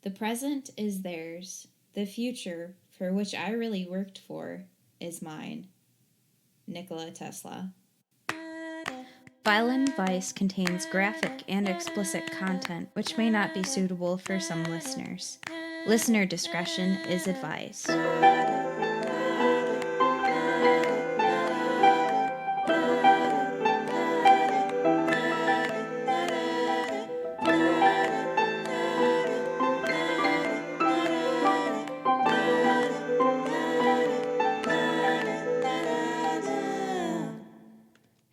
The present is theirs. The future, for which I really worked for, is mine. Nikola Tesla. Violent Vice contains graphic and explicit content which may not be suitable for some listeners. Listener discretion is advised.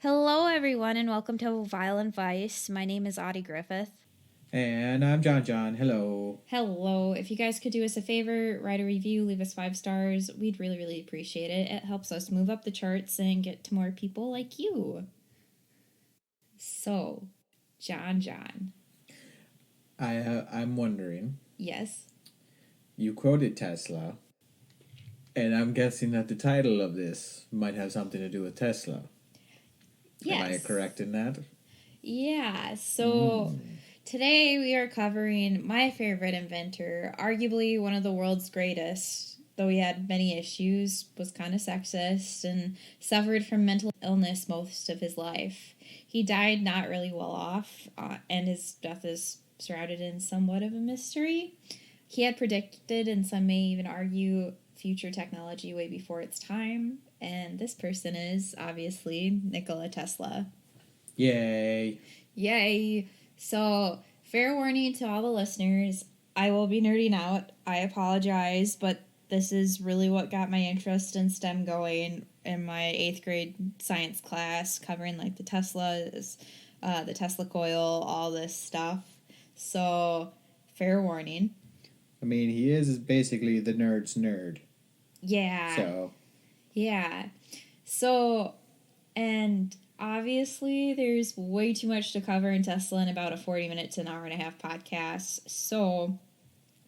Hello, everyone, and welcome to Violent Vice. My name is Audi Griffith. And I'm John. Hello. Hello. If you guys could do us a favor, write a review, leave us 5 stars. We'd really, really appreciate it. It helps us move up the charts and get to more people like you. So, John. I'm wondering. Yes. You quoted Tesla, and I'm guessing that the title of this might have something to do with Tesla. Yes. Am I correct in that? Yeah. So today we are covering my favorite inventor, arguably one of the world's greatest. Though he had many issues, was kind of sexist, and suffered from mental illness most of his life. He died not really well off, and his death is shrouded in somewhat of a mystery. He had predicted, and some may even argue, future technology way before its time, and this person is, obviously, Nikola Tesla. Yay. Yay! So, fair warning to all the listeners, I will be nerding out. I apologize, but this is really what got my interest in STEM going in my 8th grade science class, covering like the Teslas, the Tesla Coil, all this stuff. So, fair warning. I mean, he is basically the nerd's nerd. Yeah. Yeah. So, and obviously there's way too much to cover in Tesla in about a 40-minute to an hour and a half podcast. So,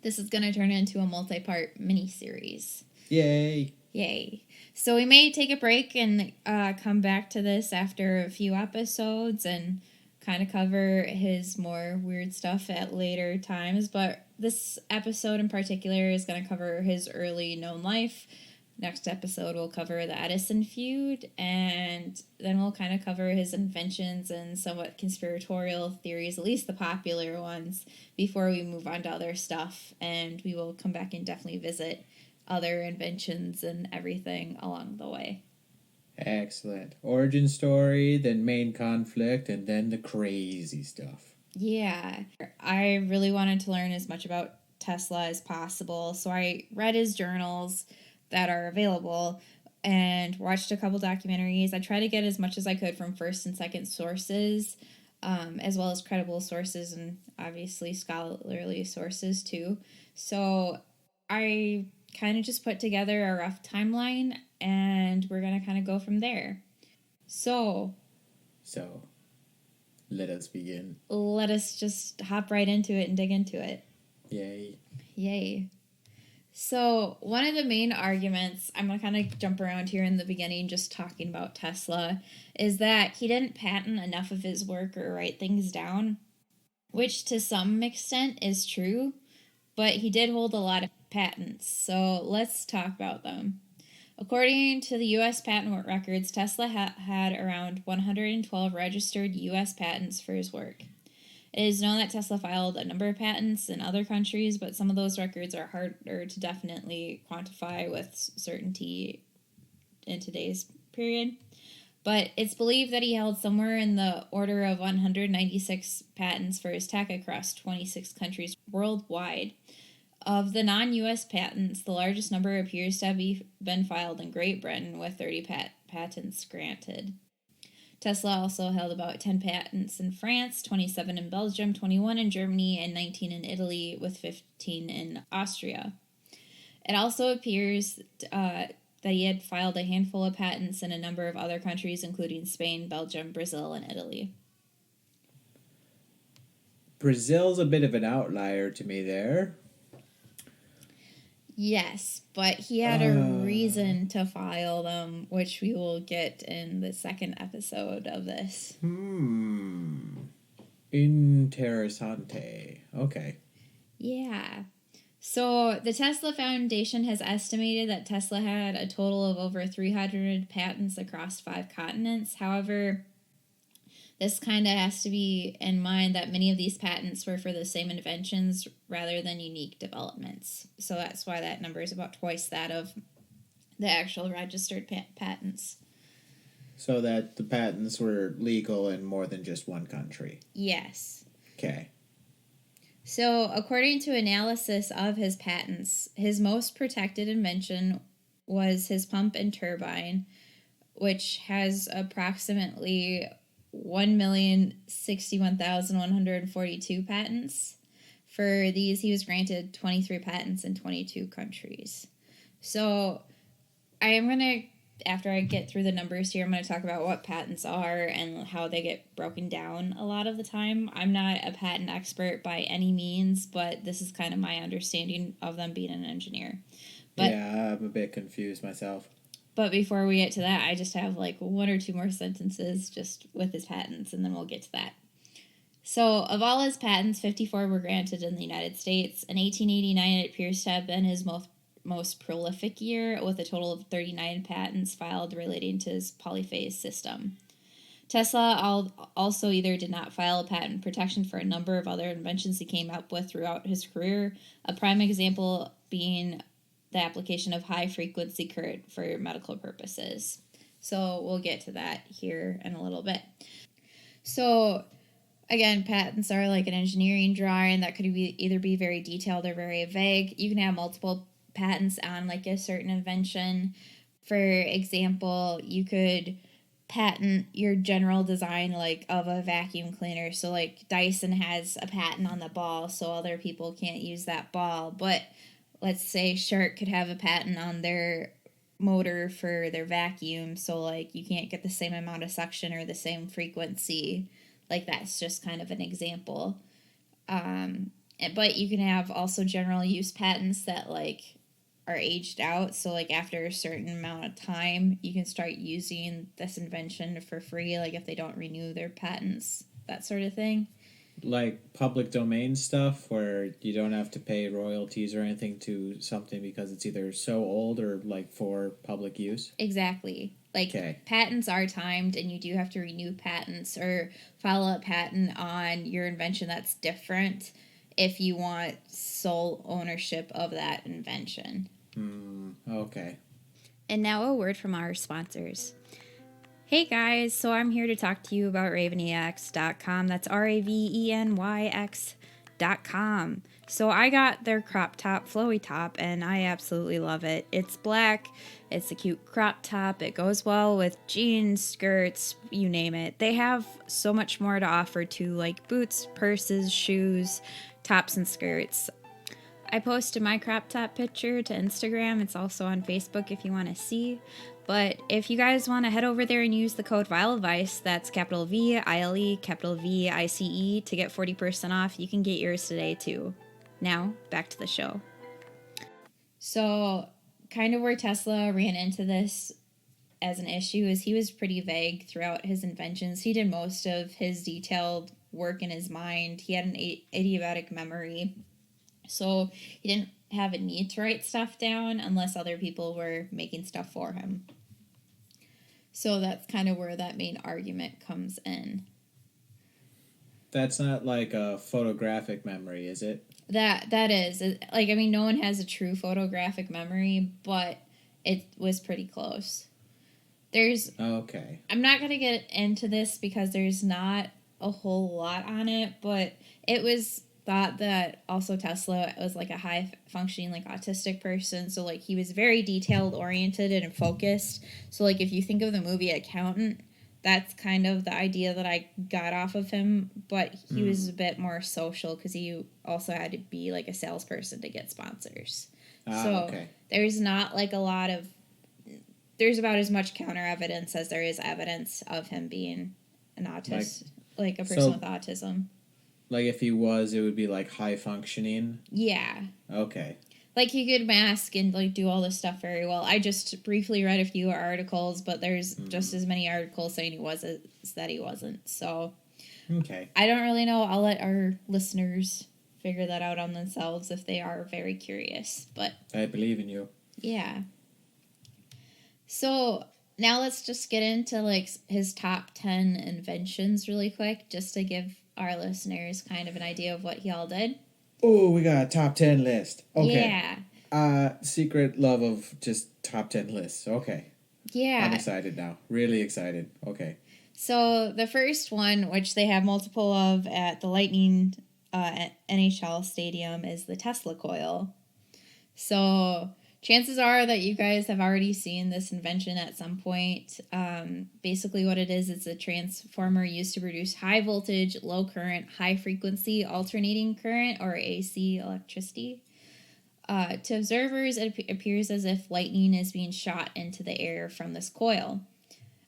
this is going to turn into a multi-part mini-series. Yay. Yay. So we may take a break and come back to this after a few episodes and kind of cover his more weird stuff at later times. But this episode in particular is going to cover his early known life. Next episode we'll cover the Edison feud, and then we'll kind of cover his inventions and somewhat conspiratorial theories, at least the popular ones, before we move on to other stuff. And we will come back and definitely visit other inventions and everything along the way. Excellent. Origin story, then main conflict, and then the crazy stuff. Yeah. I really wanted to learn as much about Tesla as possible, so I read his journals that are available and watched a couple documentaries. I try to get as much as I could from first and second sources, as well as credible sources and obviously scholarly sources too. So I kind of just put together a rough timeline, and we're going to kind of go from there. So, let us begin. Let us just hop right into it and dig into it. Yay. Yay. So, one of the main arguments, I'm going to kind of jump around here in the beginning just talking about Tesla, is that he didn't patent enough of his work or write things down, which to some extent is true, but he did hold a lot of patents, so let's talk about them. According to the U.S. patent records, Tesla had around 112 registered U.S. patents for his work. It is known that Tesla filed a number of patents in other countries, but some of those records are harder to definitely quantify with certainty in today's period. But it's believed that he held somewhere in the order of 196 patents for his tech across 26 countries worldwide. Of the non-U.S. patents, the largest number appears to have been filed in Great Britain, with 30 patents granted. Tesla also held about 10 patents in France, 27 in Belgium, 21 in Germany, and 19 in Italy, with 15 in Austria. It also appears that he had filed a handful of patents in a number of other countries, including Spain, Belgium, Brazil, and Italy. Brazil's a bit of an outlier to me there. Yes, but he had a reason to file them, which we will get in the second episode of this. Interessante. Okay. Yeah. So the Tesla Foundation has estimated that Tesla had a total of over 300 patents across 5 continents. However, this kind of has to be in mind that many of these patents were for the same inventions rather than unique developments. So that's why that number is about twice that of the actual registered patents. So that the patents were legal in more than just one country. Yes. Okay. So, according to analysis of his patents, his most protected invention was his pump and turbine, which has approximately 1,061,142 patents. For these, he was granted 23 patents in 22 countries. So, I am going to, after I get through the numbers here, I'm going to talk about what patents are and how they get broken down a lot of the time. I'm not a patent expert by any means, but this is kind of my understanding of them being an engineer. But, yeah, I'm a bit confused myself. But before we get to that, I just have like 1 or 2 more sentences just with his patents, and then we'll get to that. So, of all his patents, 54 were granted in the United States. In 1889, it appears to have been his most prolific year, with a total of 39 patents filed relating to his polyphase system. Tesla also either did not file a patent protection for a number of other inventions he came up with throughout his career, a prime example being the application of high-frequency current for medical purposes. So we'll get to that here in a little bit. So again, patents are like an engineering drawing that could either be very detailed or very vague. You can have multiple patents on like a certain invention. For example, you could patent your general design like of a vacuum cleaner. So like Dyson has a patent on the ball, so other people can't use that ball. But let's say Shark could have a patent on their motor for their vacuum, so like you can't get the same amount of suction or the same frequency. Like that's just kind of an example. But you can have also general use patents that like are aged out. So like after a certain amount of time, you can start using this invention for free. Like if they don't renew their patents, that sort of thing. Like public domain stuff where you don't have to pay royalties or anything to something because it's either so old or like for public use. Exactly. Like patents are timed and you do have to renew patents or file a patent on your invention that's different if you want sole ownership of that invention. Okay. And now a word from our sponsors. Hey guys, so I'm here to talk to you about RavenyX.com. That's RavenyX.com. So I got their crop top, flowy top, and I absolutely love it. It's black, it's a cute crop top, it goes well with jeans, skirts, you name it. They have so much more to offer too, like boots, purses, shoes, tops, and skirts. I posted my crop top picture to Instagram. It's also on Facebook if you want to see. But if you guys want to head over there and use the code VILEADVICE, that's capital V, I-L-E, capital V, I-C-E, to get 40% off, you can get yours today too. Now, back to the show. So, kind of where Tesla ran into this as an issue is he was pretty vague throughout his inventions. He did most of his detailed work in his mind. He had an idiomatic memory. So he didn't have a need to write stuff down unless other people were making stuff for him. So that's kind of where that main argument comes in. That's not like a photographic memory, is it? That is. Like, I mean, no one has a true photographic memory, but it was pretty close. Okay. I'm not going to get into this because there's not a whole lot on it, but it was thought that also Tesla was like a high functioning like autistic person, so like he was very detailed oriented and focused. So like if you think of the movie Accountant, that's kind of the idea that I got off of him, but he was a bit more social because he also had to be like a salesperson to get sponsors. There's not like a lot of, there's about as much counter evidence as there is evidence of him being an autist, like a person with autism. Like if he was, it would be like high functioning? Yeah. Okay. Like he could mask and like do all this stuff very well. I just briefly read a few articles, but there's just as many articles saying he was as that he wasn't. So okay. I don't really know. I'll let our listeners figure that out on themselves if they are very curious. But I believe in you. yeah. So now let's just get into like his top 10 inventions really quick, just to give our listeners kind of an idea of what he all did. Oh, we got a top 10 list. Okay. Yeah. Secret love of just top 10 lists. Okay. Yeah. I'm excited now. Really excited. Okay. So the first one, which they have multiple of at the Lightning NHL Stadium, is the Tesla Coil. So chances are that you guys have already seen this invention at some point. Basically what it is, it's a transformer used to produce high voltage, low current, high frequency alternating current, or AC electricity. To observers, it appears as if lightning is being shot into the air from this coil.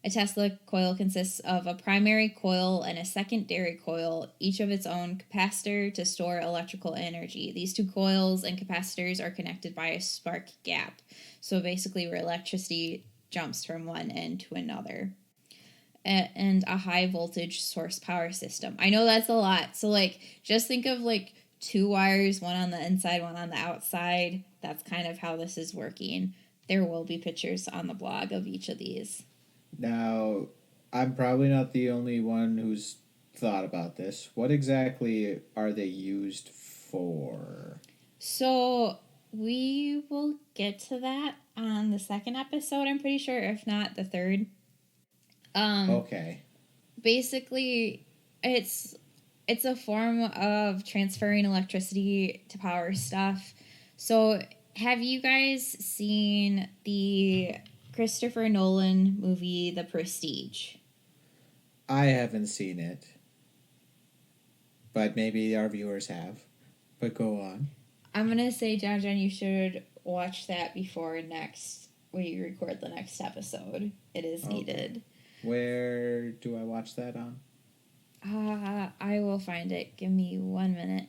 A Tesla coil consists of a primary coil and a secondary coil, each of its own capacitor to store electrical energy. These two coils and capacitors are connected by a spark gap. So basically where electricity jumps from one end to another. And a high voltage source power system. I know that's a lot. So like just think of like two wires, one on the inside, one on the outside. That's kind of how this is working. There will be pictures on the blog of each of these. Now, I'm probably not the only one who's thought about this. What exactly are they used for? So we will get to that on the second episode, I'm pretty sure, if not the third. Okay. Basically, it's a form of transferring electricity to power stuff. So have you guys seen the Christopher Nolan movie, The Prestige? I haven't seen it, but maybe our viewers have. But go on. I'm going to say, John, you should watch that before we record the next episode. It is needed. Where do I watch that on? I will find it. Give me 1 minute.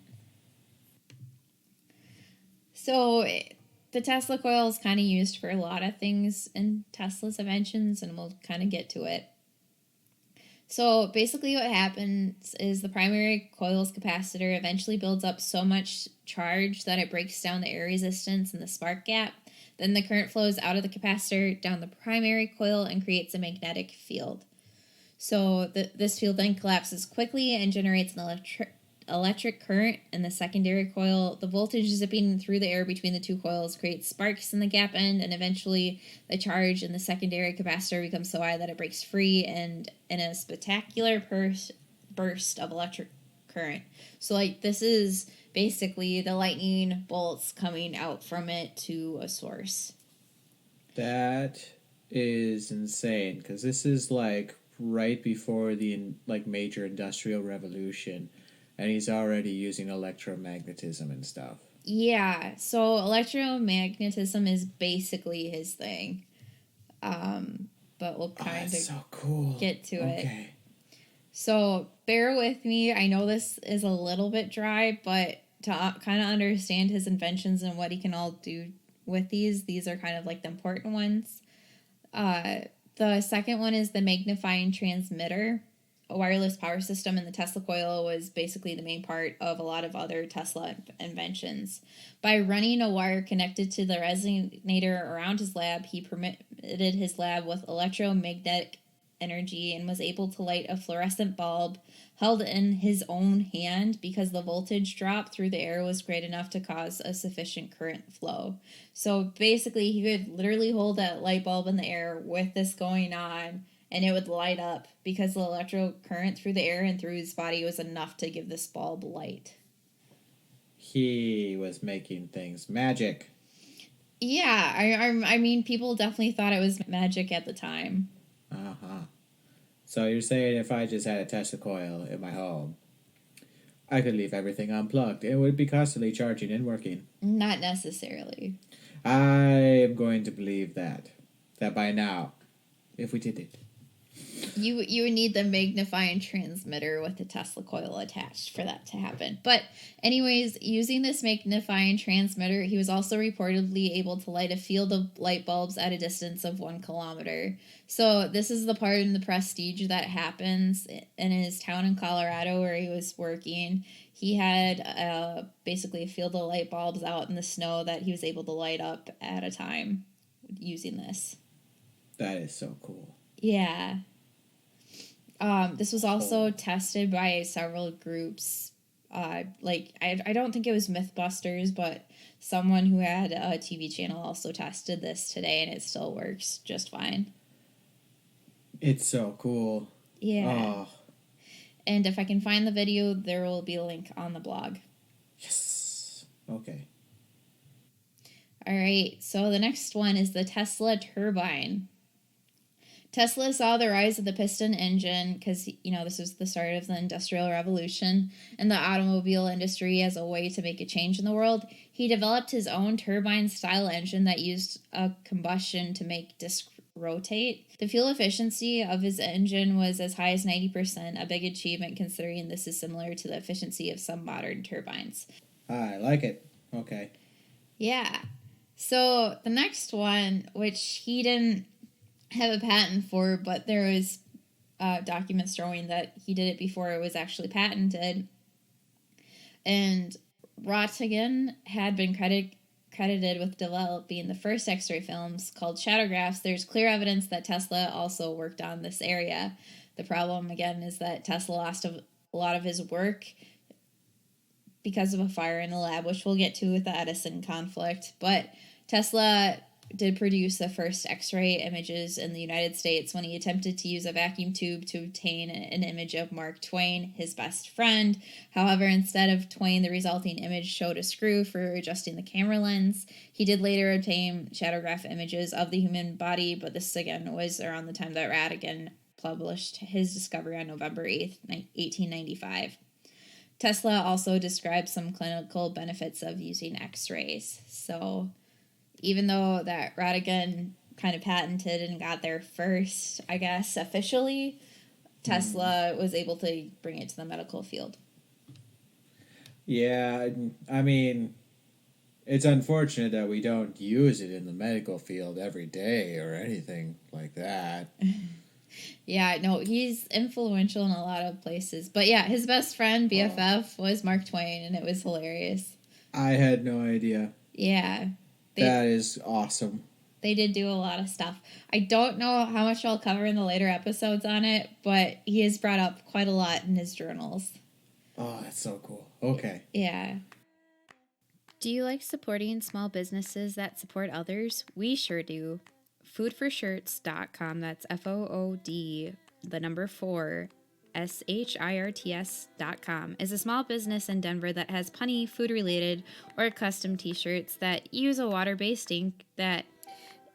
So the Tesla coil is kind of used for a lot of things in Tesla's inventions, and we'll kind of get to it. So basically what happens is the primary coil's capacitor eventually builds up so much charge that it breaks down the air resistance in the spark gap. Then the current flows out of the capacitor down the primary coil and creates a magnetic field. So this field then collapses quickly and generates an electric current in the secondary coil. The voltage zipping through the air between the two coils creates sparks in the gap end, and eventually the charge in the secondary capacitor becomes so high that it breaks free and in a spectacular burst of electric current. So like this is basically the lightning bolts coming out from it to a source. That is insane, because this is like right before the major industrial revolution, and he's already using electromagnetism and stuff. Yeah, so electromagnetism is basically his thing. But we'll kind of get to it. So bear with me. I know this is a little bit dry, but to kind of understand his inventions and what he can all do with these are kind of like the important ones. The second one is the Magnifying Transmitter. A wireless power system in the Tesla coil was basically the main part of a lot of other Tesla inventions. By running a wire connected to the resonator around his lab, he permitted his lab with electromagnetic energy and was able to light a fluorescent bulb held in his own hand because the voltage drop through the air was great enough to cause a sufficient current flow. So basically, he could literally hold that light bulb in the air with this going on, and it would light up because the electrical current through the air and through his body was enough to give this bulb light. He was making things magic. Yeah, I mean, people definitely thought it was magic at the time. Uh-huh. So you're saying if I just had a Tesla coil in my home, I could leave everything unplugged. It would be constantly charging and working. Not necessarily. I am going to believe that by now, if we did it. You would need the magnifying transmitter with the Tesla coil attached for that to happen. But anyways, using this magnifying transmitter, he was also reportedly able to light a field of light bulbs at a distance of 1 kilometer. So this is the part in the Prestige that happens in his town in Colorado where he was working. He had basically a field of light bulbs out in the snow that he was able to light up at a time using this. That is so cool. Yeah. This was also tested by several groups. I don't think it was Mythbusters, but someone who had a TV channel also tested this today, and it still works just fine. It's so cool. Yeah. Oh. And if I can find the video, there will be a link on the blog. Yes. Okay. All right. So the next one is the Tesla Turbine. Tesla saw the rise of the piston engine because, this was the start of the Industrial Revolution and the automobile industry as a way to make a change in the world. He developed his own turbine-style engine that used a combustion to make disc rotate. The fuel efficiency of his engine was as high as 90%, a big achievement considering this is similar to the efficiency of some modern turbines. I like it. Okay. Yeah. So the next one, which he didn't have a patent for, but there was documents showing that he did it before it was actually patented. And Roentgen had been credited with developing the first X-ray films called shadowgraphs. There's clear evidence that Tesla also worked on this area. The problem, again, is that Tesla lost a lot of his work because of a fire in the lab, which we'll get to with the Edison conflict. But Tesla did produce the first X-ray images in the United States when he attempted to use a vacuum tube to obtain an image of Mark Twain, his best friend. However, instead of Twain, the resulting image showed a screw for adjusting the camera lens. He did later obtain shadowgraph images of the human body, but this again was around the time that Roentgen published his discovery on November 8th, 1895. Tesla also described some clinical benefits of using X-rays. So even though that Roentgen kind of patented and got there first, I guess, officially, Tesla was able to bring it to the medical field. Yeah, I mean, it's unfortunate that we don't use it in the medical field every day or anything like that. Yeah, no, he's influential in a lot of places. But yeah, his best friend, BFF, was Mark Twain, and it was hilarious. I had no idea. Yeah. That is awesome. They did do a lot of stuff. I don't know how much I'll cover in the later episodes on it, but he has brought up quite a lot in his journals. Oh, that's so cool. Okay. Yeah. Do you like supporting small businesses that support others? We sure do. Foodforshirts.com, that's FOOD, the number 4, SHIRTS.com, is a small business in Denver that has punny food-related or custom t-shirts that use a water-based ink that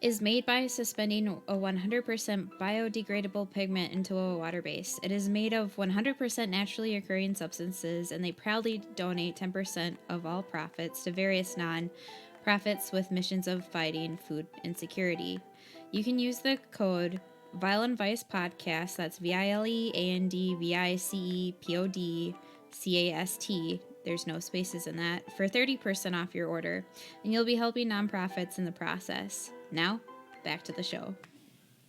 is made by suspending a 100% biodegradable pigment into a water base. It is made of 100% naturally occurring substances, and they proudly donate 10% of all profits to various non-profits with missions of fighting food insecurity. You can use the code Violent Vice Podcast, that's VILEANDVICEPODCAST, there's no spaces in that, for 30% off your order, and you'll be helping nonprofits in the process. Now, back to the show.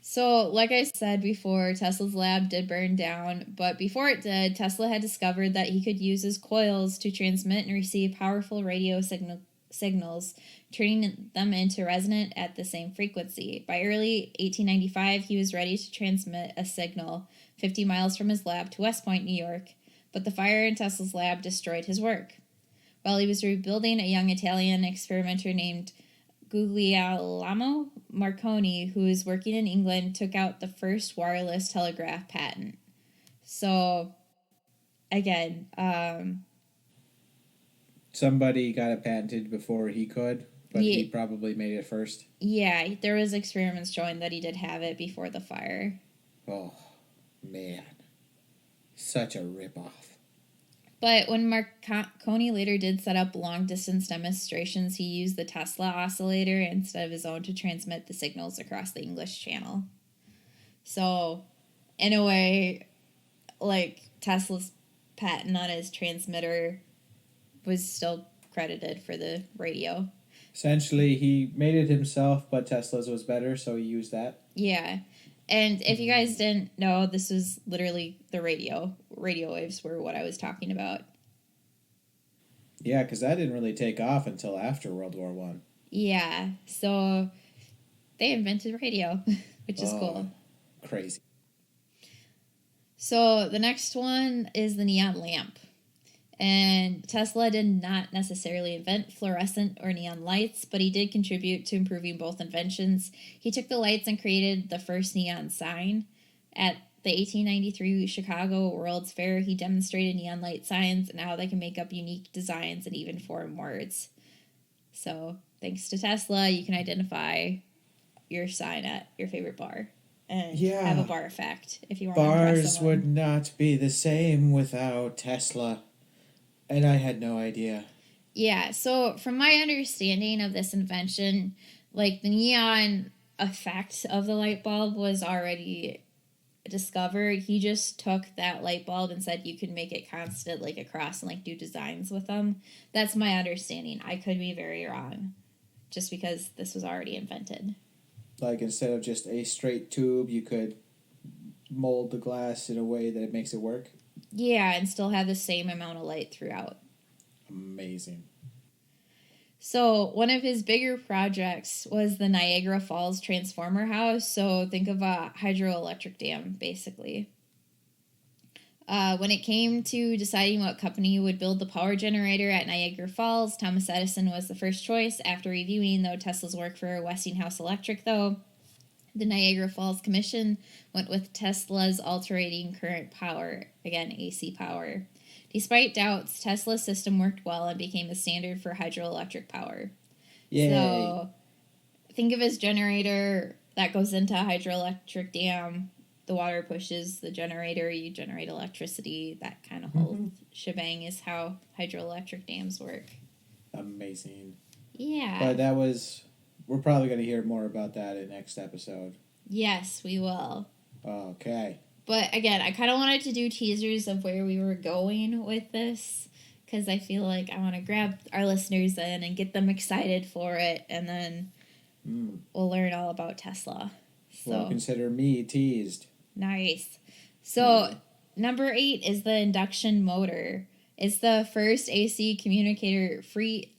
So, like I said before, Tesla's lab did burn down, but before it did, Tesla had discovered that he could use his coils to transmit and receive powerful radio signals, turning them into resonant at the same frequency. By early 1895, he was ready to transmit a signal 50 miles from his lab to West Point, New York, but the fire in Tesla's lab destroyed his work. While he was rebuilding, a young Italian experimenter named Guglielmo Marconi, who was working in England, took out the first wireless telegraph patent. So, again, somebody got it patented before he could, but he probably made it first. Yeah, there was experiments showing that he did have it before the fire. Oh, man. Such a ripoff. But when Marconi later did set up long-distance demonstrations, he used the Tesla oscillator instead of his own to transmit the signals across the English Channel. So, in a way, like, Tesla's patent on his transmitter was still credited for the radio. Essentially, he made it himself, but Tesla's was better, so he used that. Yeah. And if you guys didn't know, this was literally the radio. Radio waves were what I was talking about. Yeah, because that didn't really take off until after World War One. Yeah, so they invented radio, which is Oh, cool. crazy. So the next one is the neon lamp. And Tesla did not necessarily invent fluorescent or neon lights, but he did contribute to improving both inventions. He took the lights and created the first neon sign. At the 1893 Chicago World's Fair, he demonstrated neon light signs and how they can make up unique designs and even form words. So, thanks to Tesla, you can identify your sign at your favorite bar and have a bar effect if you want to impress Bars someone. would not be the same without Tesla. And I had no idea. Yeah, so from my understanding of this invention, like the neon effect of the light bulb was already discovered. He just took that light bulb and said you can make it constant like across and like do designs with them. That's my understanding. I could be very wrong just because this was already invented. Like instead of just a straight tube, you could mold the glass in a way that it makes it work. Yeah, and still have the same amount of light throughout. Amazing. So one of his bigger projects was the Niagara Falls Transformer House. So think of a hydroelectric dam, basically. When it came to deciding what company would build the power generator at Niagara Falls, Thomas Edison was the first choice. After reviewing Tesla's work for Westinghouse Electric, though, the Niagara Falls Commission went with Tesla's alternating current power, again, AC power. Despite doubts, Tesla's system worked well and became the standard for hydroelectric power. Yay. So think of his generator that goes into a hydroelectric dam. The water pushes the generator, you generate electricity. That kind of whole shebang is how hydroelectric dams work. Amazing. Yeah. But we're probably going to hear more about that in next episode. Yes, we will. Okay. But again, I kind of wanted to do teasers of where we were going with this because I feel like I want to grab our listeners in and get them excited for it, and then we'll learn all about Tesla. So, well, consider me teased. Nice. So, number 8 is the induction motor. It's the first AC communicator free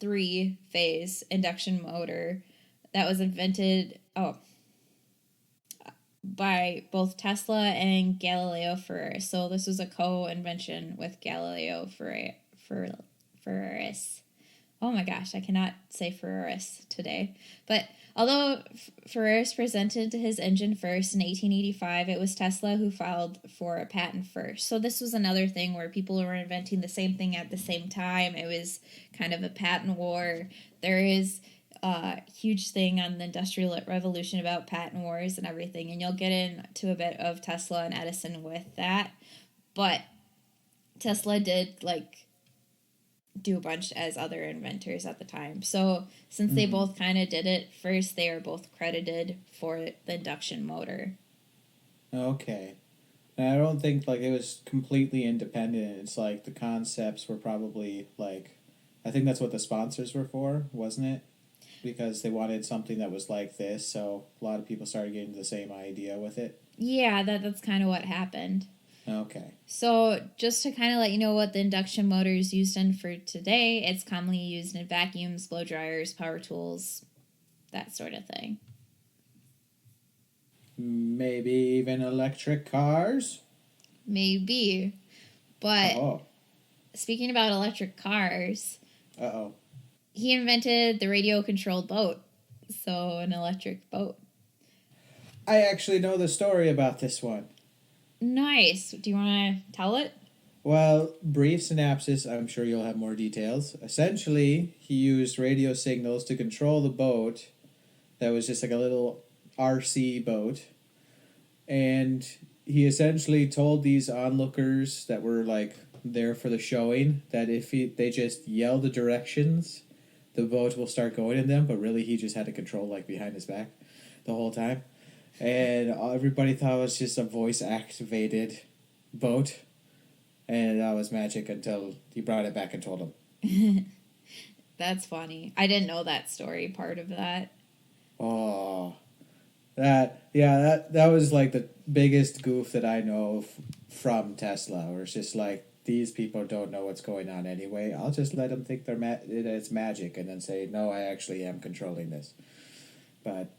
3-phase induction motor that was invented by both Tesla and Galileo Ferris. So this was a co-invention with Galileo Ferris. Oh my gosh, I cannot say Ferris today. But although Ferris presented his engine first in 1885, it was Tesla who filed for a patent first. So this was another thing where people were inventing the same thing at the same time. It was kind of a patent war. There is a huge thing on the Industrial Revolution about patent wars and everything, and you'll get into a bit of Tesla and Edison with that. But Tesla did do a bunch as other inventors at the time. So since they both kind of did it first, they are both credited for the induction motor. Okay. And I don't think it was completely independent. It's the concepts were probably I think that's what the sponsors were for, wasn't it? Because they wanted something that was like this, so a lot of people started getting the same idea with it. Yeah, that's kind of what happened. Okay. So just to kind of let you know what the induction motor is used in for today, it's commonly used in vacuums, blow dryers, power tools, that sort of thing. Maybe even electric cars? Maybe. But speaking about electric cars, he invented the radio-controlled boat. So an electric boat. I actually know the story about this one. Nice. Do you want to tell it? Well, brief synopsis, I'm sure you'll have more details. Essentially, he used radio signals to control the boat that was just a little RC boat. And he essentially told these onlookers that were there for the showing that if they just yell the directions, the boat will start going in them. But really, he just had to control behind his back the whole time. And everybody thought it was just a voice-activated boat. And that was magic until he brought it back and told him. That's funny. I didn't know that story part of that. Oh. That was the biggest goof that I know from Tesla. Where it's just these people don't know what's going on anyway. I'll just let them think it's magic and then say, no, I actually am controlling this. But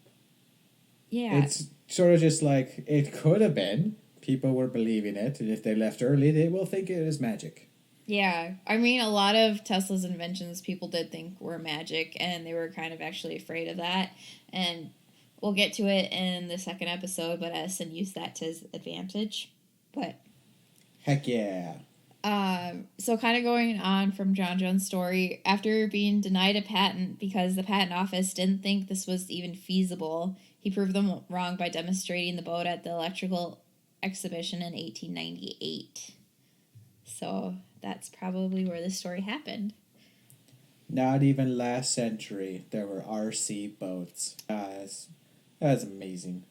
Yeah. it's sort of just like, it could have been. People were believing it, and if they left early, they will think it is magic. Yeah. I mean, a lot of Tesla's inventions people did think were magic, and they were kind of actually afraid of that. And we'll get to it in the second episode, but Edison used that to his advantage. But Heck yeah. so kind of going on from John Jones' story, after being denied a patent because the patent office didn't think this was even feasible, he proved them wrong by demonstrating the boat at the electrical exhibition in 1898. So that's probably where this story happened. Not even last century, there were RC boats. That's amazing.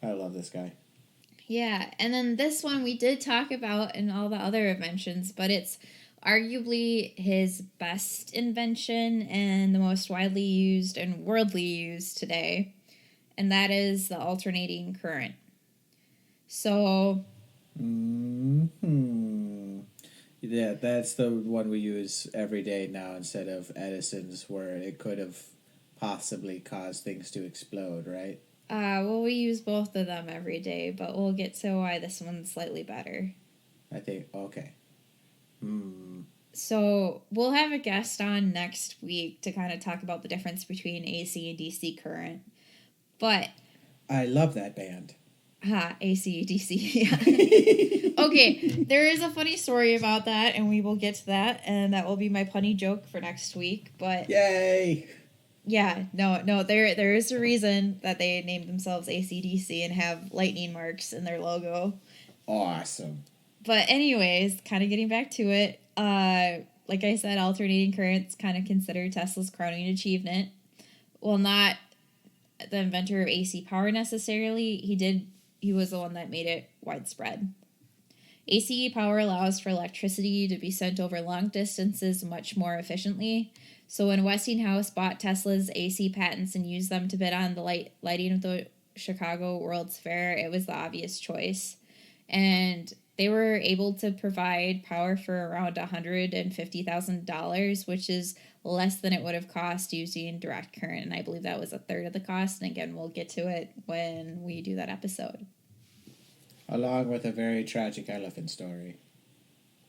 I love this guy. Yeah, and then this one we did talk about in all the other inventions, but it's arguably his best invention and the most widely used and worldly used today, and that is the alternating current. So... Yeah, that's the one we use every day now instead of Edison's, where it could have possibly caused things to explode, right? Well, we use both of them every day, but we'll get to why this one's slightly better. I think, okay. So we'll have a guest on next week to kind of talk about the difference between AC and DC current. But... I love that band. AC, DC, yeah. Okay, there is a funny story about that, and we will get to that, and that will be my punny joke for next week, but... Yay! Yeah, no, there is a reason that they named themselves AC/DC and have lightning marks in their logo. Awesome. But anyways, kind of getting back to it, like I said, alternating current's kind of considered Tesla's crowning achievement. Well, not the inventor of AC power necessarily. He was the one that made it widespread. AC power allows for electricity to be sent over long distances much more efficiently. So when Westinghouse bought Tesla's AC patents and used them to bid on the lighting of the Chicago World's Fair, it was the obvious choice. And they were able to provide power for around $150,000, which is less than it would have cost using direct current. And I believe that was a third of the cost. And again, we'll get to it when we do that episode. Along with a very tragic elephant story.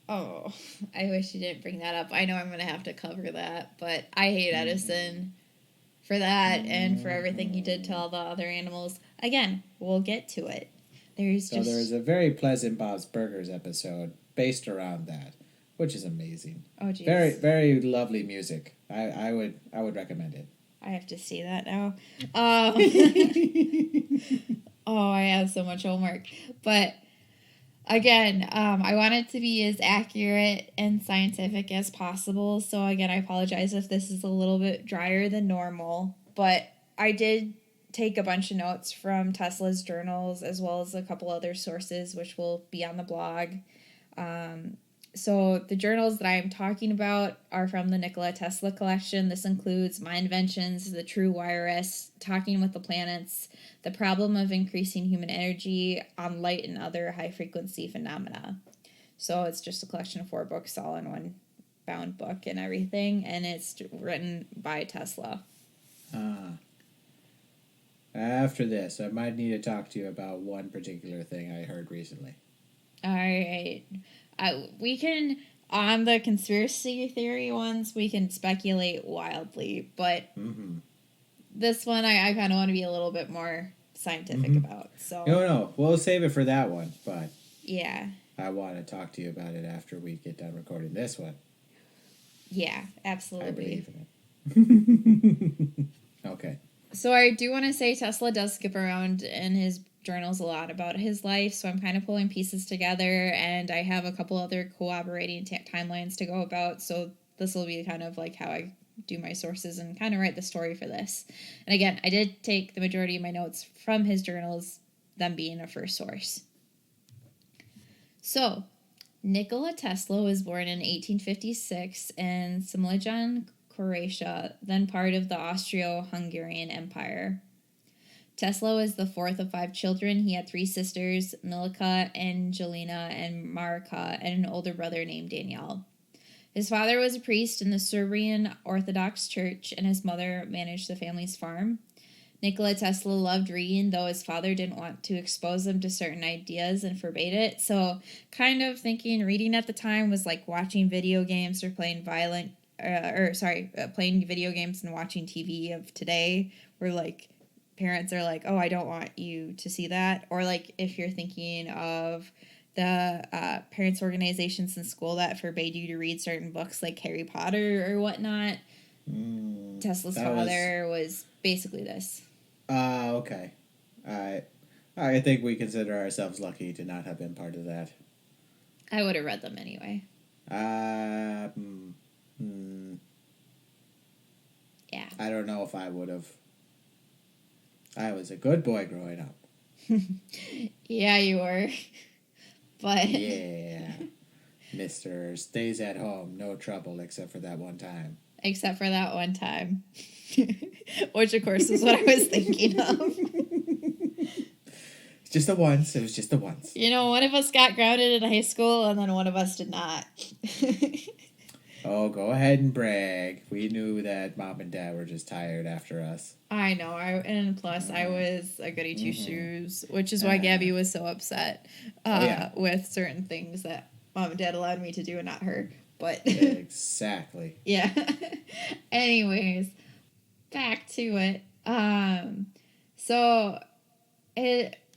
Oh, I wish you didn't bring that up. I know I'm going to have to cover that, but I hate Edison for that and for everything he did to all the other animals. Again, we'll get to it. There's a very pleasant Bob's Burgers episode based around that, which is amazing. Oh, geez. Very, very lovely music. I would recommend it. I have to see that now. Oh, I have so much homework. But again, I want it to be as accurate and scientific as possible. So again, I apologize if this is a little bit drier than normal. But I did take a bunch of notes from Tesla's journals as well as a couple other sources, which will be on the blog. So the journals that I'm talking about are from the Nikola Tesla collection. This includes My Inventions, The True Wireless, Talking with the Planets, The Problem of Increasing Human Energy, On Light and Other High-Frequency Phenomena. So it's just a collection of 4 books all in one bound book and everything, and it's written by Tesla. After this, I might need to talk to you about one particular thing I heard recently. All right. We can, on the conspiracy theory ones, we can speculate wildly, but this one I kind of want to be a little bit more scientific about. So No, we'll save it for that one, but yeah, I want to talk to you about it after we get done recording this one. Yeah, absolutely. I believe in it. Okay. So I do want to say Tesla does skip around in his journals a lot about his life, so I'm kind of pulling pieces together, and I have a couple other corroborating timelines to go about, so this will be kind of like how I do my sources and kind of write the story for this. And again, I did take the majority of my notes from his journals, them being a first source. So, Nikola Tesla was born in 1856 in Simlijan, Croatia, then part of the Austro-Hungarian Empire. Tesla was the fourth of 5 children. He had 3 sisters, Milka, Angelina, and Marika, and an older brother named Danielle. His father was a priest in the Serbian Orthodox Church, and his mother managed the family's farm. Nikola Tesla loved reading, though his father didn't want to expose him to certain ideas and forbade it. So, kind of thinking reading at the time was like watching video games or playing playing video games and watching TV of today, where like parents are like, oh, I don't want you to see that. Or like if you're thinking of the parents organizations in school that forbade you to read certain books like Harry Potter or whatnot. Tesla's father was basically this. Okay. I think we consider ourselves lucky to not have been part of that. I would have read them anyway. Yeah. I don't know if I would have. I was a good boy growing up. Yeah, you were. But yeah. Mr. Stays at home, no trouble except for that one time. Except for that one time. Which, of course, is what I was thinking of. Just the once. It was just the once. You know, one of us got grounded in high school, and then one of us did not. Oh, go ahead and brag. We knew that Mom and Dad were just tired after us. I know. I was a goody two-shoes, which is why Gabby was so upset with certain things that Mom and Dad allowed me to do and not her. But exactly. Yeah. Anyways, back to it.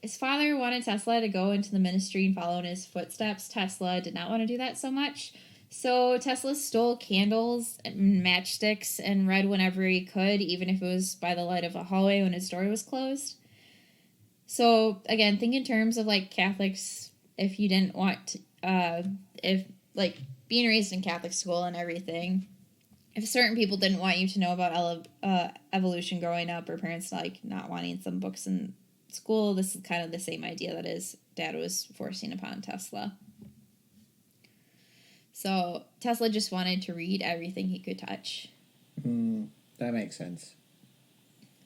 His father wanted Tesla to go into the ministry and follow in his footsteps. Tesla did not want to do that so much. So Tesla stole candles and matchsticks and read whenever he could, even if it was by the light of a hallway when his door was closed. So, again, think in terms of, like, Catholics, if you didn't want being raised in Catholic school and everything, if certain people didn't want you to know about evolution growing up, or parents, like, not wanting some books in school, this is kind of the same idea that his dad was forcing upon Tesla. So Tesla just wanted to read everything he could touch. That makes sense.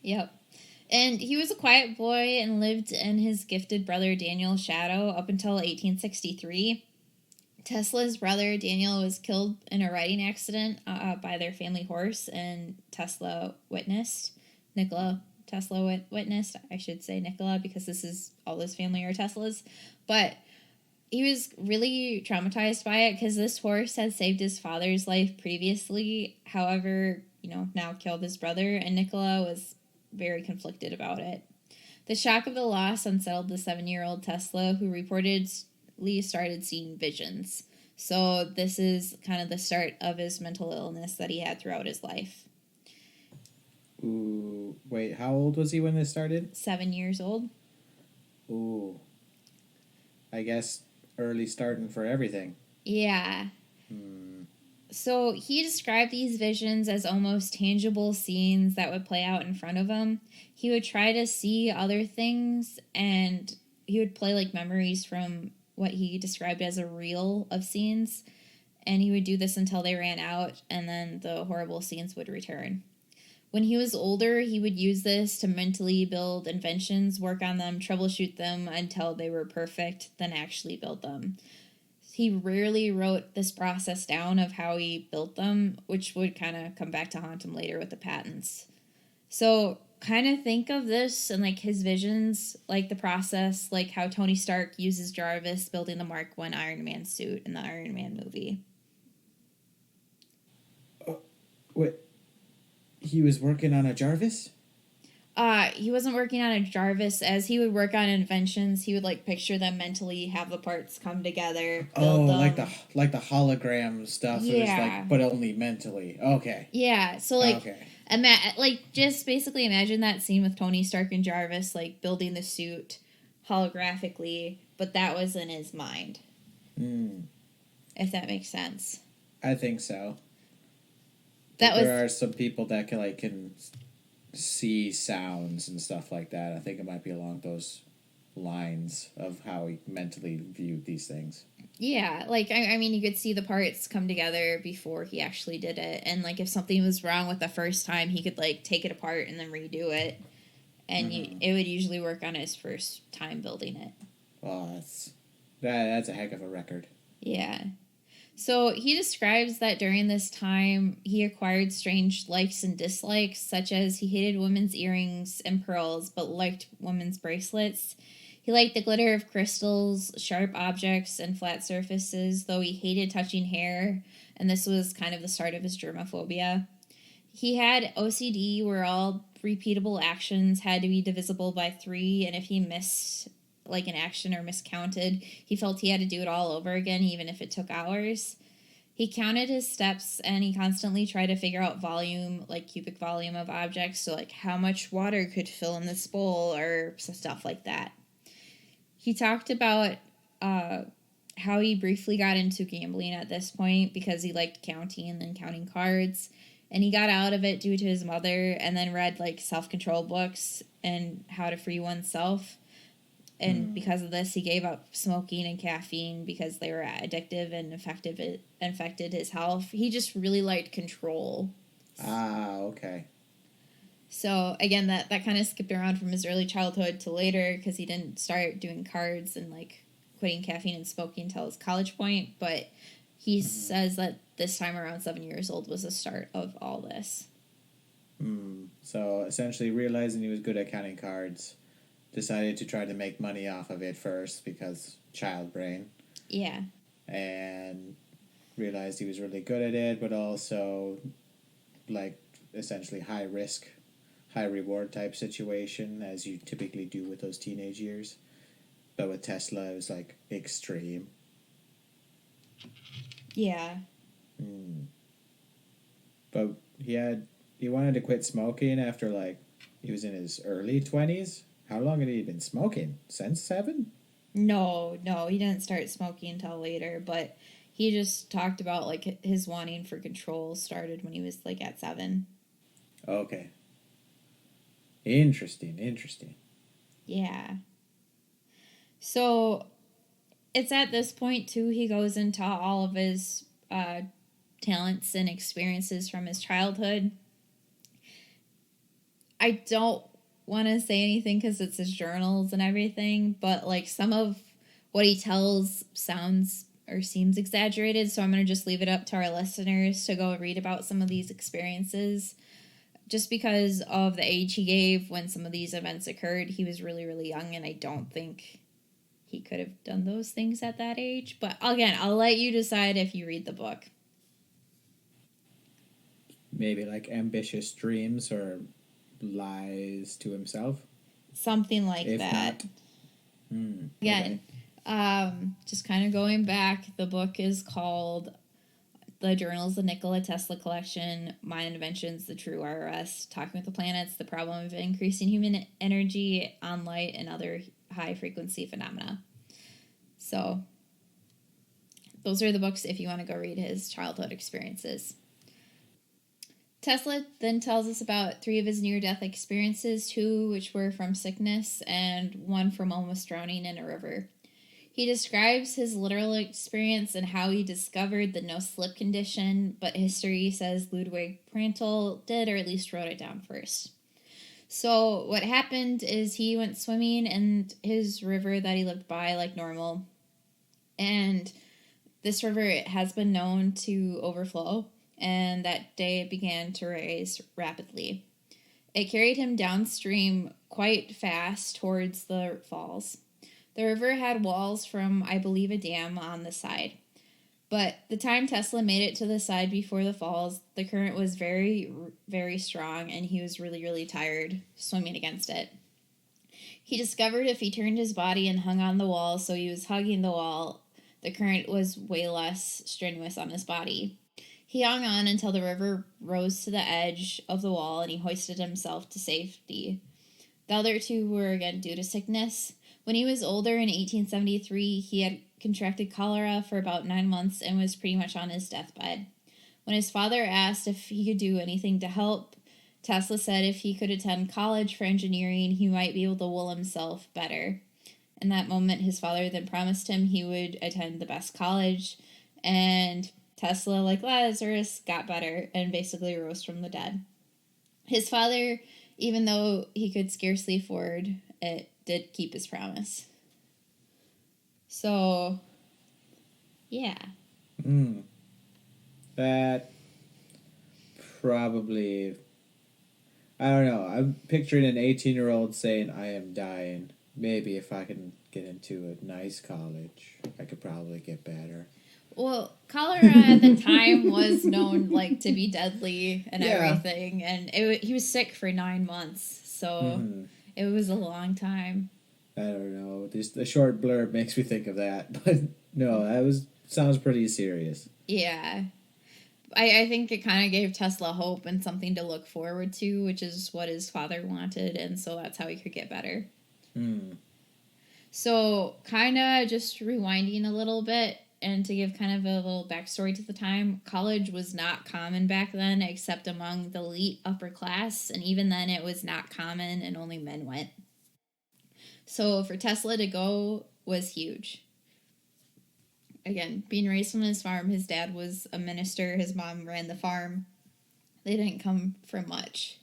Yep. And he was a quiet boy and lived in his gifted brother Daniel's shadow up until 1863. Tesla's brother Daniel was killed in a riding accident by their family horse, and Tesla witnessed. Nikola Tesla witnessed. I should say Nikola, because this is all his family are Teslas. But he was really traumatized by it because this horse had saved his father's life previously. However, now killed his brother, and Nikola was very conflicted about it. The shock of the loss unsettled the 7-year-old Tesla, who reportedly started seeing visions. So this is kind of the start of his mental illness that he had throughout his life. Ooh, wait, how old was he when this started? 7 years old. Ooh. I guess early starting for everything. Yeah. So he described these visions as almost tangible scenes that would play out in front of him. He would try to see other things, and he would play like memories from what he described as a reel of scenes. And he would do this until they ran out, and then the horrible scenes would return. When he was older, he would use this to mentally build inventions, work on them, troubleshoot them until they were perfect, then actually build them. He rarely wrote this process down of how he built them, which would kind of come back to haunt him later with the patents. So kind of think of this and like his visions, like the process, like how Tony Stark uses Jarvis building the Mark I Iron Man suit in the Iron Man movie. Wait. He was working on a Jarvis? He wasn't working on a Jarvis. As he would work on inventions, he would like picture them mentally, have the parts come together, build them. like the hologram stuff. Yeah. But only mentally. Okay. Yeah. So just basically imagine that scene with Tony Stark and Jarvis like building the suit holographically, but that was in his mind. If that makes sense. I think so. There are some people that can see sounds and stuff like that. I think it might be along those lines of how he mentally viewed these things. Yeah, like, I mean, you could see the parts come together before he actually did it. And, like, if something was wrong with the first time, he could, like, take it apart and then redo it. and it would usually work on his first time building it. Well, that's a heck of a record. Yeah. So he describes that during this time, he acquired strange likes and dislikes, such as he hated women's earrings and pearls, but liked women's bracelets. He liked the glitter of crystals, sharp objects, and flat surfaces, though he hated touching hair, and this was kind of the start of his germophobia. He had OCD, where all repeatable actions had to be divisible by 3, and if he missed like an action or miscounted, he felt he had to do it all over again, even if it took hours. He counted his steps, and he constantly tried to figure out volume, like cubic volume of objects, so like how much water could fill in this bowl or stuff like that. He talked about how he briefly got into gambling at this point because he liked counting and then counting cards, and he got out of it due to his mother, and then read like self-control books and how to free oneself. And because of this, he gave up smoking and caffeine because they were addictive and infected his health. He just really liked control. Ah, okay. So, again, that kind of skipped around from his early childhood to later because he didn't start doing cards and, like, quitting caffeine and smoking until his college point. But he says that this time around 7 years old was the start of all this. So, essentially realizing he was good at counting cards, decided to try to make money off of it first because child brain. Yeah. And realized he was really good at it, but also like essentially high risk, high reward type situation as you typically do with those teenage years. But with Tesla, it was like extreme. Yeah. But he wanted to quit smoking after like he was in his early 20s. How long had he been smoking? Since 7? No, he didn't start smoking until later, but he just talked about, like, his wanting for control started when he was, like, at 7. Okay. Interesting. Yeah. So, it's at this point, too, he goes into all of his talents and experiences from his childhood. I don't want to say anything because it's his journals and everything, but like some of what he tells sounds or seems exaggerated, so I'm going to just leave it up to our listeners to go read about some of these experiences. Just because of the age he gave when some of these events occurred, he was really, really young, and I don't think he could have done those things at that age. But again, I'll let you decide if you read the book. Maybe like ambitious dreams or lies to himself, something like if that. Again, just kind of going back, the book is called The Journals of Nikola Tesla Collection, My Inventions, The True ROS, Talking with the Planets, The Problem of Increasing Human Energy on Light, and Other High Frequency Phenomena. So those are the books if you want to go read his childhood experiences. Tesla then tells us about 3 of his near-death experiences, 2 which were from sickness and 1 from almost drowning in a river. He describes his literal experience and how he discovered the no-slip condition, but history says Ludwig Prandtl did, or at least wrote it down first. So what happened is he went swimming in his river that he lived by like normal, and this river has been known to overflow, and that day it began to rise rapidly. It carried him downstream quite fast towards the falls. The river had walls from, I believe, a dam on the side. But the time Tesla made it to the side before the falls, the current was very, very strong, and he was really, really tired swimming against it. He discovered if he turned his body and hung on the wall, so he was hugging the wall, the current was way less strenuous on his body. He hung on until the river rose to the edge of the wall, and he hoisted himself to safety. The other 2 were again due to sickness. When he was older in 1873, he had contracted cholera for about 9 months and was pretty much on his deathbed. When his father asked if he could do anything to help, Tesla said if he could attend college for engineering, he might be able to will himself better. In that moment, his father then promised him he would attend the best college, and Tesla, like Lazarus, got better and basically rose from the dead. His father Even though he could scarcely afford it, did keep his promise. So, yeah. That probably... I don't know. I'm picturing an 18-year-old saying, I am dying. Maybe if I can get into a nice college, I could probably get better. Well, cholera at the time was known like to be deadly and everything, and he was sick for 9 months, so it was a long time. I don't know. Just the short blurb makes me think of that, but no, sounds pretty serious. Yeah. I think it kind of gave Tesla hope and something to look forward to, which is what his father wanted, and so that's how he could get better. So, kind of just rewinding a little bit, and to give kind of a little backstory to the time, college was not common back then except among the elite upper class, and even then it was not common and only men went. So, for Tesla to go was huge. Again, being raised on his farm, his dad was a minister, his mom ran the farm. They didn't come from much.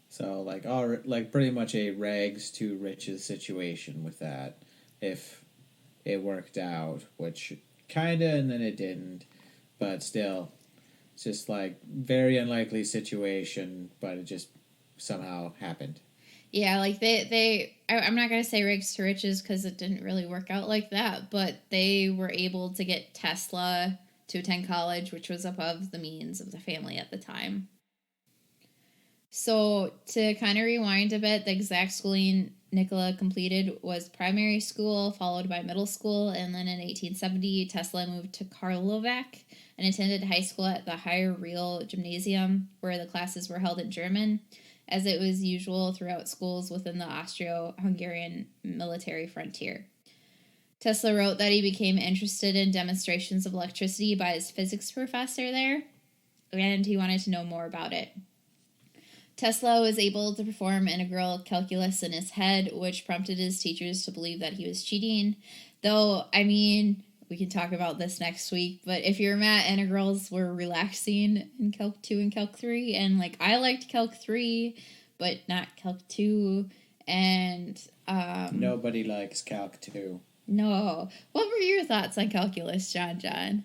So, like pretty much a rags to riches situation with that, if it worked out, which kinda, and then it didn't, but still, it's just like very unlikely situation, but it just somehow happened. Yeah, like I'm not going to say rags to riches because it didn't really work out like that, but they were able to get Tesla to attend college, which was above the means of the family at the time. So, to kind of rewind a bit, the exact schooling Nikola completed was primary school, followed by middle school, and then in 1870, Tesla moved to Karlovac and attended high school at the Higher Real Gymnasium, where the classes were held in German, as it was usual throughout schools within the Austro-Hungarian military frontier. Tesla wrote that he became interested in demonstrations of electricity by his physics professor there, and he wanted to know more about it. Tesla was able to perform integral calculus in his head, which prompted his teachers to believe that he was cheating. Though, I mean, we can talk about this next week, but if you remember, integrals were relaxing in Calc 2 and Calc 3, and, like, I liked Calc 3, but not Calc 2, and, Nobody likes Calc 2. No. What were your thoughts on calculus, John?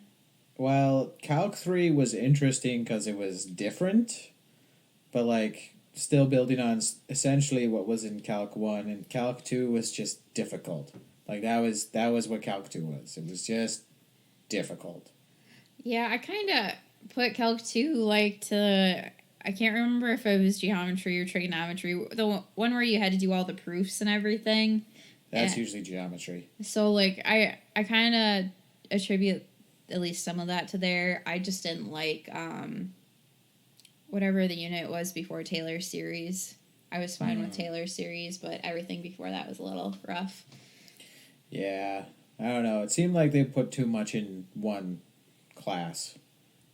Well, Calc 3 was interesting because it was different, but, like, still building on essentially what was in Calc 1, and Calc 2 was just difficult. Like, that was what Calc 2 was. It was just difficult. Yeah, I kind of put Calc 2, like, to... I can't remember if it was geometry or trigonometry. The one where you had to do all the proofs and everything. That's usually geometry. So, like, I kind of attribute at least some of that to there. I just didn't like whatever the unit was before Taylor's series. I was fine with Taylor's series, but everything before that was a little rough. Yeah, I don't know. It seemed like they put too much in one class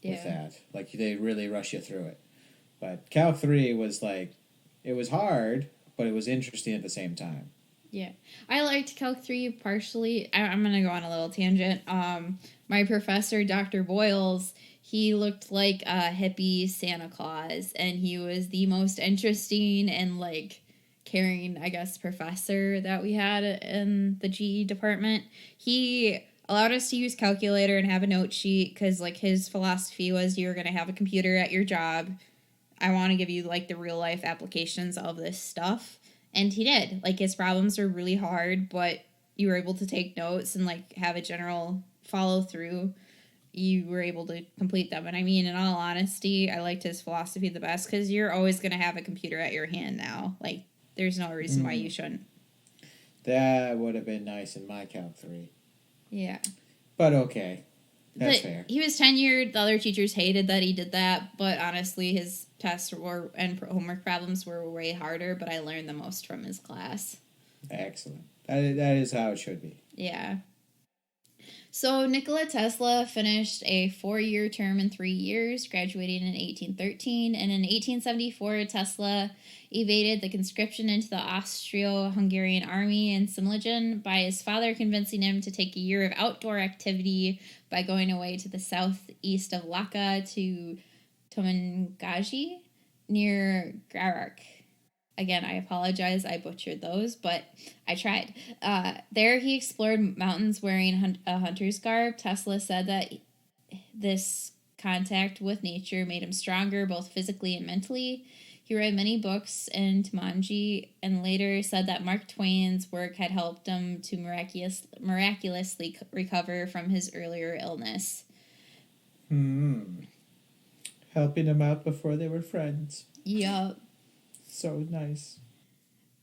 with that. Like, they really rush you through it. But Calc 3 was like, it was hard, but it was interesting at the same time. Yeah. I liked Calc 3 partially. I'm going to go on a little tangent. My professor, Dr. Boyles, he looked like a hippie Santa Claus, and he was the most interesting and, like, caring, I guess, professor that we had in the GE department. He allowed us to use calculator and have a note sheet because, like, his philosophy was you're going to have a computer at your job. I want to give you, like, the real life applications of this stuff. And he did. Like, his problems were really hard, but you were able to take notes and, like, have a general follow through. You were able to complete them. And I mean, in all honesty, I liked his philosophy the best because you're always going to have a computer at your hand now. Like, there's no reason why you shouldn't. That would have been nice in my Calc 3. Yeah. But okay. That's fair. He was tenured. The other teachers hated that he did that. But honestly, his tests and homework problems were way harder. But I learned the most from his class. Excellent. That is how it should be. Yeah. So Nikola Tesla finished a 4-year term in 3 years, graduating in 1813. And in 1874, Tesla evaded the conscription into the Austro-Hungarian army in Simlingen by his father convincing him to take a year of outdoor activity by going away to the southeast of Laka to Tomengaji, near Garak. Again, I apologize, I butchered those, but I tried. There he explored mountains wearing a hunter's garb. Tesla said that this contact with nature made him stronger both physically and mentally. He read many books in Jumanji and later said that Mark Twain's work had helped him to miraculously recover from his earlier illness. Helping him out before they were friends. Yup. So nice.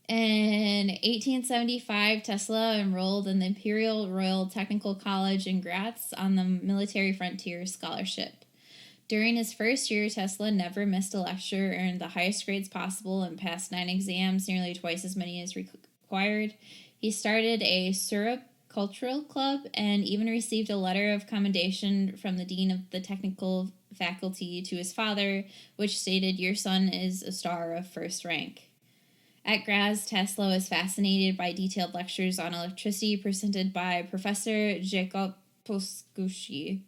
In 1875, Tesla enrolled in the Imperial Royal Technical College in Graz on the Military Frontier Scholarship. During his first year, Tesla never missed a lecture, earned the highest grades possible, and passed 9 exams, nearly twice as many as required. He started a syrup cultural club and even received a letter of commendation from the dean of the technical faculty to his father, which stated, "Your son is a star of first rank." At Graz, Tesla was fascinated by detailed lectures on electricity presented by Professor Jacob Poschke.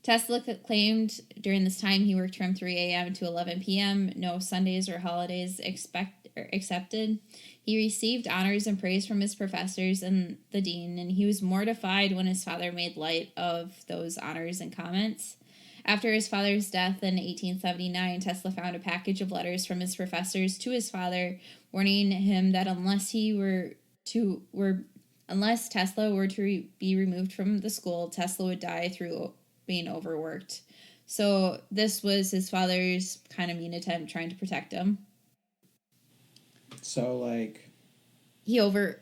Tesla claimed during this time he worked from 3 a.m. to 11 p.m., no Sundays or holidays accepted. He received honors and praise from his professors and the dean, and he was mortified when his father made light of those honors and comments. After his father's death in 1879, Tesla found a package of letters from his professors to his father, warning him that unless Tesla were to be removed from the school, Tesla would die through being overworked. So this was his father's kind of mean attempt trying to protect him. So, like...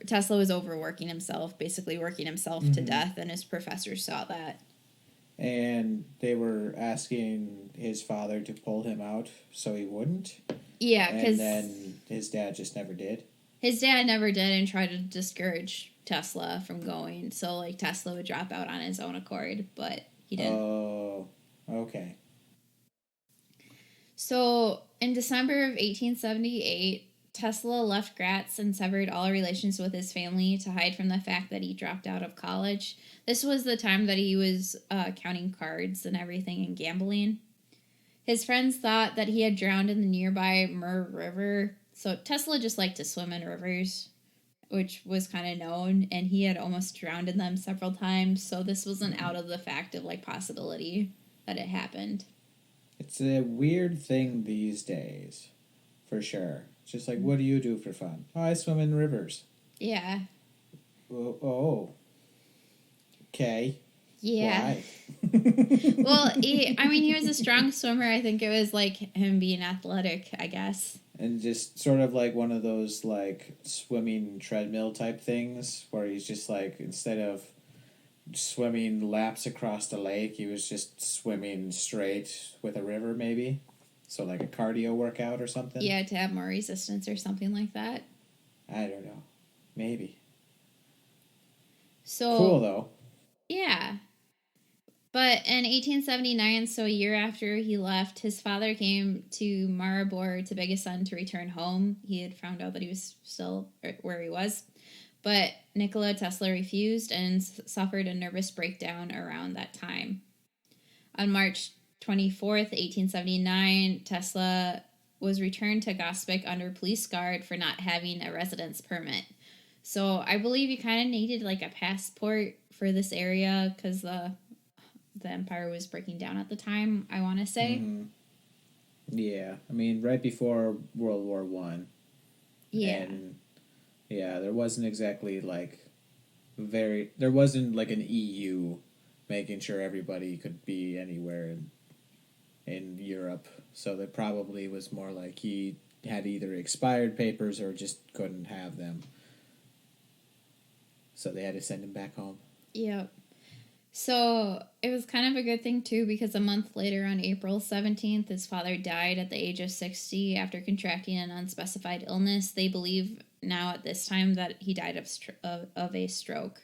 Tesla was overworking himself, basically working himself to death, and his professors saw that. And they were asking his father to pull him out so he wouldn't? Yeah, because... And then his dad just never did? His dad never did and tried to discourage Tesla from going. So, like, Tesla would drop out on his own accord, but he didn't. Oh, okay. So, in December of 1878, Tesla left Graz and severed all relations with his family to hide from the fact that he dropped out of college. This was the time that he was counting cards and everything and gambling. His friends thought that he had drowned in the nearby Mur River. So Tesla just liked to swim in rivers, which was kind of known, and he had almost drowned in them several times. So this wasn't out of the fact of like possibility that it happened. It's a weird thing these days, for sure. It's just like, what do you do for fun? Oh, I swim in rivers. Yeah. Oh. Okay. Yeah. Why? Well, he was a strong swimmer. I think it was like him being athletic, I guess. And just sort of like one of those like swimming treadmill type things where he's just like, instead of swimming laps across the lake, he was just swimming straight with a river maybe. So like a cardio workout or something? Yeah, to have more resistance or something like that. I don't know. Maybe. So cool though. Yeah. But in 1879, so a year after he left, his father came to Maribor to beg his son to return home. He had found out that he was still where he was. But Nikola Tesla refused and suffered a nervous breakdown around that time. On March 24th, 1879, Tesla was returned to Gospic under police guard for not having a residence permit. So I believe you kind of needed like a passport for this area because the empire was breaking down at the time, I want to say. Mm-hmm. Yeah, I mean, right before World War One. Yeah. And yeah, there wasn't exactly like there wasn't like an EU making sure everybody could be anywhere in Europe. So there probably was more like he had either expired papers or just couldn't have them. So they had to send him back home. Yep. So it was kind of a good thing, too, because a month later, on April 17th, his father died at the age of 60 after contracting an unspecified illness. They believe now at this time that he died of a stroke.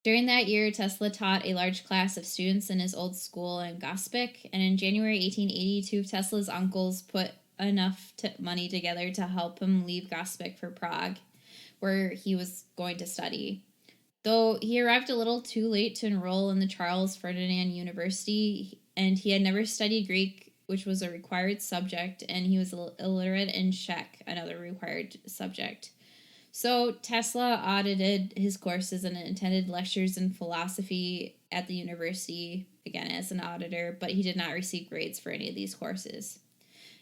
During that year, Tesla taught a large class of students in his old school in Gospic, and in January 1882, Tesla's uncles put enough money together to help him leave Gospic for Prague, where he was going to study. Though he arrived a little too late to enroll in the Charles Ferdinand University, and he had never studied Greek which was a required subject, and he was illiterate in Czech, another required subject. So Tesla audited his courses and attended lectures in philosophy at the university, again as an auditor, but he did not receive grades for any of these courses.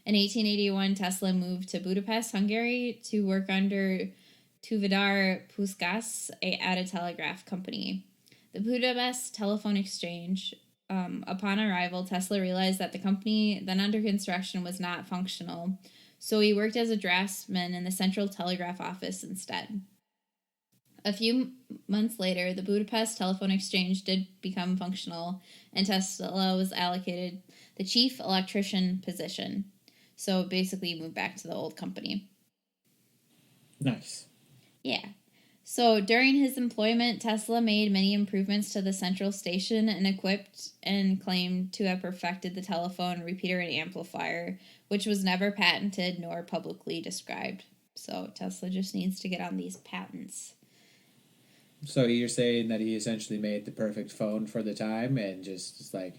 In 1881, Tesla moved to Budapest, Hungary, to work under Tudvar Puskás at a telegraph company. The Budapest Telephone Exchange. Upon arrival, Tesla realized that the company then under construction was not functional, so he worked as a draftsman in the Central Telegraph Office instead. A few months later, the Budapest Telephone Exchange did become functional, and Tesla was allocated the chief electrician position. So basically, he moved back to the old company. Nice. Yeah. So during his employment, Tesla made many improvements to the central station and equipped and claimed to have perfected the telephone repeater and amplifier, which was never patented nor publicly described. So Tesla just needs to get on these patents. So you're saying that he essentially made the perfect phone for the time and just like,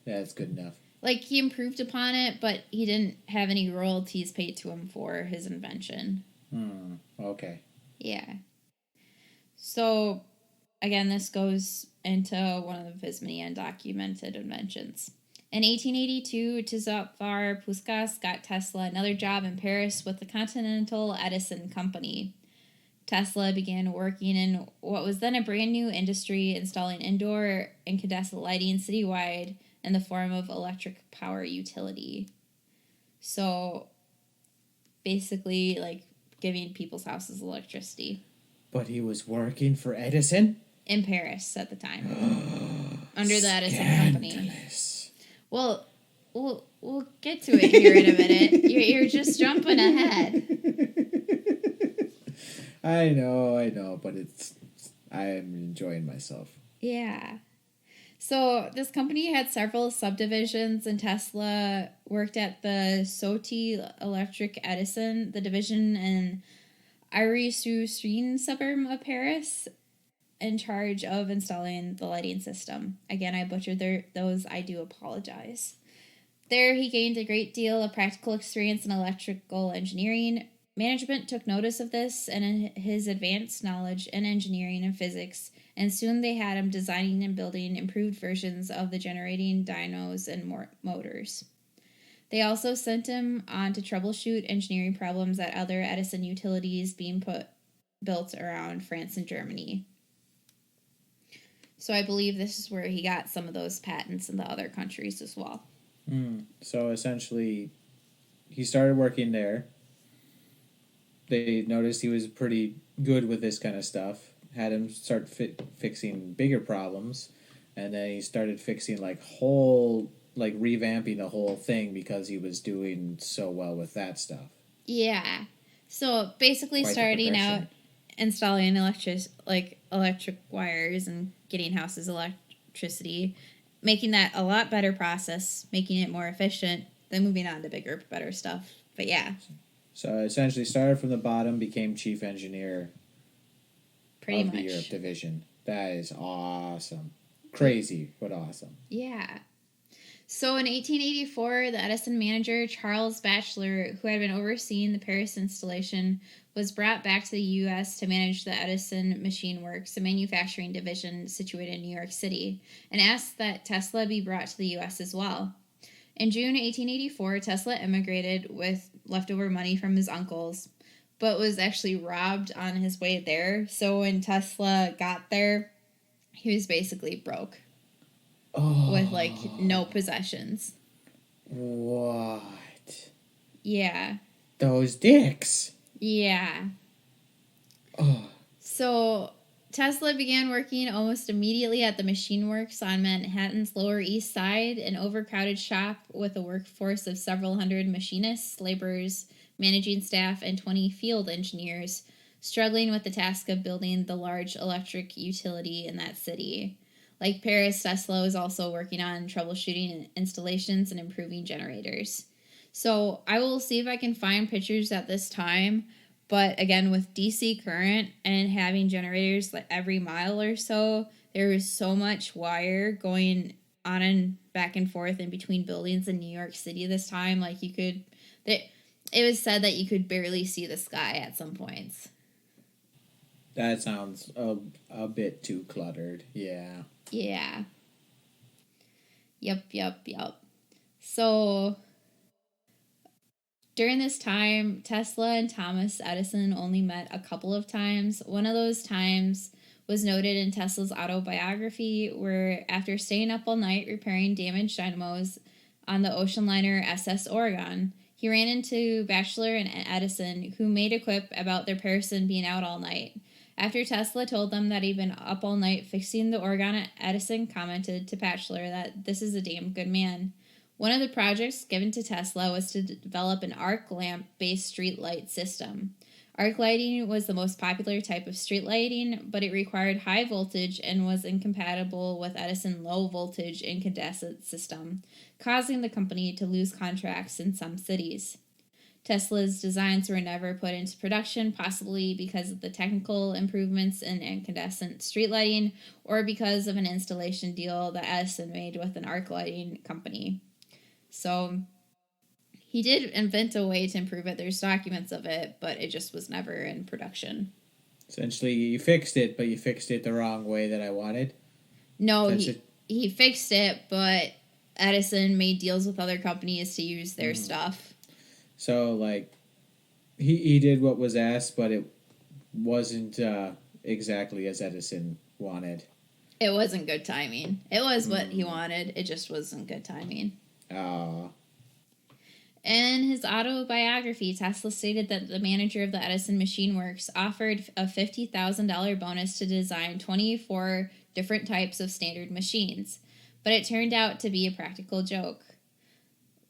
that's good enough. Like, he improved upon it, but he didn't have any royalties paid to him for his invention. Okay. Yeah. So, again, this goes into one of his many undocumented inventions. In 1882, Tudvar Puskás got Tesla another job in Paris with the Continental Edison Company. Tesla began working in what was then a brand new industry, installing indoor incandescent lighting citywide in the form of electric power utility. So, basically, like, giving people's houses electricity. But he was working for Edison? In Paris at the time. Under the Edison Company. Well, we'll get to it here in a minute. You're just jumping ahead. I know, but I'm enjoying myself. Yeah. So this company had several subdivisions, and Tesla worked at the Sauti Electric Edison, the division in Ivry-sur-Seine suburb of Paris, in charge of installing the lighting system. Again, I butchered those. I do apologize. There, he gained a great deal of practical experience in electrical engineering. Management took notice of this and his advanced knowledge in engineering and physics, and soon they had him designing and building improved versions of the generating dynos and motors. They also sent him on to troubleshoot engineering problems at other Edison utilities being built around France and Germany. So I believe this is where he got some of those patents in the other countries as well. So essentially, he started working there. They noticed he was pretty good with this kind of stuff. Had him start fixing bigger problems, and then he started fixing revamping the whole thing because he was doing so well with that stuff. Yeah. So basically, starting out installing electric wires and getting houses electricity, making that a lot better process, making it more efficient, then moving on to bigger, better stuff. But yeah. So essentially started from the bottom, became chief engineer Pretty much. The Europe division. That is awesome. Crazy, but awesome. Yeah. So in 1884, the Edison manager, Charles Batchelor, who had been overseeing the Paris installation, was brought back to the U.S. to manage the Edison Machine Works, a manufacturing division situated in New York City, and asked that Tesla be brought to the U.S. as well. In June 1884, Tesla immigrated with leftover money from his uncles, but was actually robbed on his way there. So when Tesla got there, he was basically broke. With, no possessions. What? Yeah. Those dicks. Yeah. Oh. So Tesla began working almost immediately at the Machine Works on Manhattan's Lower East Side, an overcrowded shop with a workforce of several hundred machinists, laborers, managing staff, and 20 field engineers, struggling with the task of building the large electric utility in that city. Like Paris, Tesla was also working on troubleshooting installations and improving generators. So I will see if I can find pictures at this time. But again, with DC current and having generators every mile or so, there was so much wire going on and back and forth in between buildings in New York City this time. Like, it was said that you could barely see the sky at some points. That sounds a bit too cluttered. Yeah. Yeah. Yep. So, during this time, Tesla and Thomas Edison only met a couple of times. One of those times was noted in Tesla's autobiography, where after staying up all night repairing damaged dynamos on the ocean liner SS Oregon, he ran into Batchelor and Edison, who made a quip about their person being out all night. After Tesla told them that he'd been up all night fixing the Oregon, Edison commented to Batchelor that this is a damn good man. One of the projects given to Tesla was to develop an arc lamp-based street light system. Arc lighting was the most popular type of street lighting, but it required high voltage and was incompatible with Edison's low voltage incandescent system, causing the company to lose contracts in some cities. Tesla's designs were never put into production, possibly because of the technical improvements in incandescent street lighting or because of an installation deal that Edison made with an arc lighting company. So he did invent a way to improve it. There's documents of it, but it just was never in production. Essentially, you fixed it, but you fixed it the wrong way that I wanted. No, he fixed it, but Edison made deals with other companies to use their stuff. So, like, he did what was asked, but it wasn't exactly as Edison wanted. It wasn't good timing. It was what he wanted. It just wasn't good timing. In his autobiography, Tesla stated that the manager of the Edison Machine Works offered a $50,000 bonus to design 24 different types of standard machines, but it turned out to be a practical joke.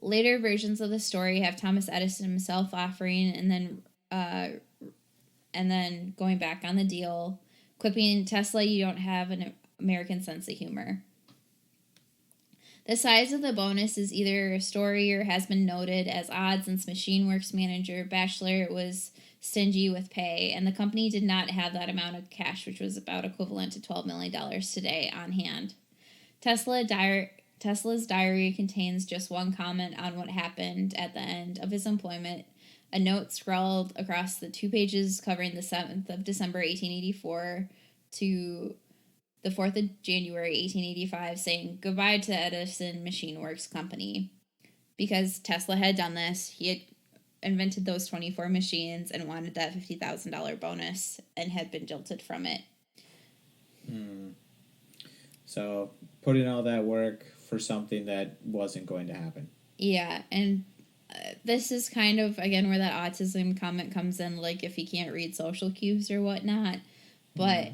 Later versions of the story have Thomas Edison himself offering and then going back on the deal, quipping, "Tesla, you don't have an American sense of humor." The size of the bonus is either a story or has been noted as odd since Machine Works manager Batchelor was stingy with pay, and the company did not have that amount of cash, which was about equivalent to $12 million today, on hand. Tesla's diary contains just one comment on what happened at the end of his employment, a note scrawled across the 2 pages covering the 7th of December 1884 to the 4th of January 1885, saying goodbye to Edison Machine Works Company. Because Tesla had done this, he had invented those 24 machines and wanted that $50,000 bonus and had been jilted from it. So, put in all that work for something that wasn't going to happen. Yeah, and this is kind of, again, where that autism comment comes in, like if he can't read social cues or whatnot. But...